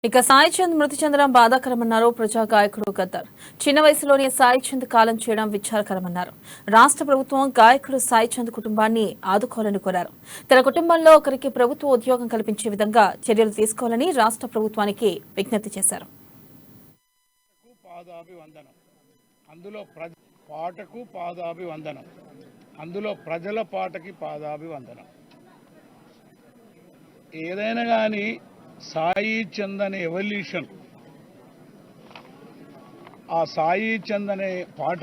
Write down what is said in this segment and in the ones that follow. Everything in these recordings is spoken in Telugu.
ఇక సాయి చంద్ మృతి చెందడం బాధాకరమన్నారు ప్రజా గాయకుడు గద్దర్. చిన్న వయసులోనే సాయి చంద్ కాలం చేయడం విచారకరమన్నారు. రాష్ట్ర ప్రభుత్వం గాయకుడు సాయి చంద్ కుటుంబాన్ని ఆదుకోవాలని కోరారు. తన కుటుంబంలో ఒకరికి ప్రభుత్వ ఉద్యోగం కల్పించే విధంగా చర్యలు తీసుకోవాలని రాష్ట్ర ప్రభుత్వానికి విజ్ఞప్తి చేశారు. అందులో ప్రజల పాటకి పాదాభివందనం. ఏదైనా కానీ సాయి చంద్ అనే ఎవల్యూషన్, ఆ సాయి చంద్ అనే పాట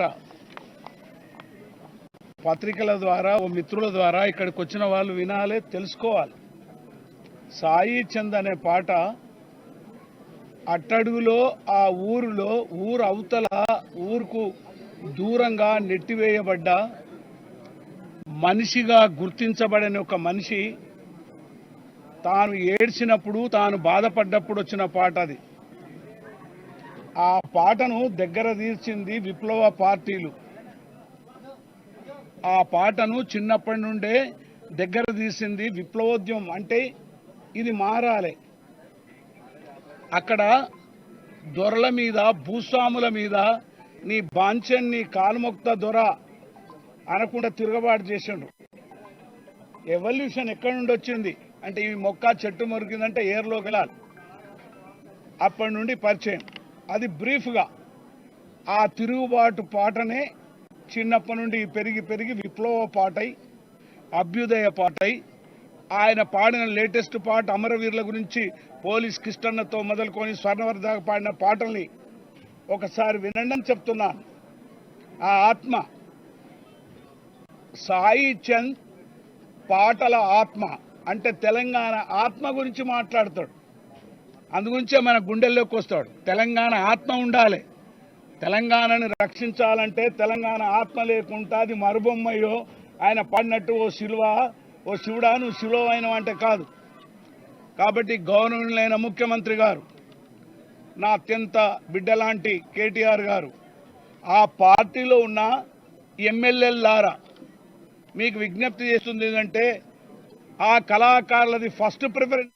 పత్రికల ద్వారా ఓ మిత్రుల ద్వారా ఇక్కడికి వచ్చిన వాళ్ళు వినాలి, తెలుసుకోవాలి. సాయి చంద్ అనే పాట అట్టడుగులో ఆ ఊరు అవతల ఊరుకు దూరంగా నెట్టివేయబడ్డ మనిషిగా గుర్తించబడని ఒక మనిషి తాను ఏడ్చినప్పుడు, తాను బాధపడ్డప్పుడు వచ్చిన పాట అది. ఆ పాటను దగ్గర తీర్చింది విప్లవ పార్టీలు. ఆ పాటను చిన్నప్పటి నుండే దగ్గర తీసింది విప్లవోద్యమం. అంటే ఇది మారాలి. అక్కడ దొరల మీద, భూస్వాముల మీద నీ బాంఛన్, నీ కాలుమొక్త దొర అనకుండా తిరగబాటు చేసిండు. ఎవల్యూషన్ ఎక్కడి నుండి వచ్చింది అంటే ఈ మొక్క చెట్టు మొరికిందంటే ఏర్లోకి వెళ్ళాలి. అప్పటి నుండి పరిచయం. అది బ్రీఫ్గా ఆ తిరుగుబాటు పాటనే చిన్నప్పటి నుండి పెరిగి పెరిగి విప్లవ పాటై, అభ్యుదయ పాటై, ఆయన పాడిన లేటెస్ట్ పాట అమరవీరుల గురించి పోలీస్ కిష్టన్నతో మొదలుకొని స్వర్ణవర్ దాకా పాడిన పాటల్ని ఒకసారి వినండి అని చెప్తున్నాను. ఆ ఆత్మ సాయి చంద్ పాటల ఆత్మ అంటే తెలంగాణ ఆత్మ గురించి మాట్లాడతాడు. అందుగురించే మన గుండెల్లోకి వస్తాడు. తెలంగాణ ఆత్మ ఉండాలి. తెలంగాణని రక్షించాలంటే తెలంగాణ ఆత్మ లేకుండా అది మరుబొమ్మయ్యో ఆయన పడినట్టు ఓ శివుడా నువ్వు శిలువ అయిన అంటే కాదు. కాబట్టి గౌరవనీయులైన ముఖ్యమంత్రి గారు, నా అత్యంత బిడ్డలాంటి కేటీఆర్ గారు, ఆ పార్టీలో ఉన్న ఎమ్మెల్యేలారా మీకు విజ్ఞప్తి చేస్తుంది ఏంటంటే ఆ కళాకారులది ఫస్ట్ ప్రిఫరెన్స్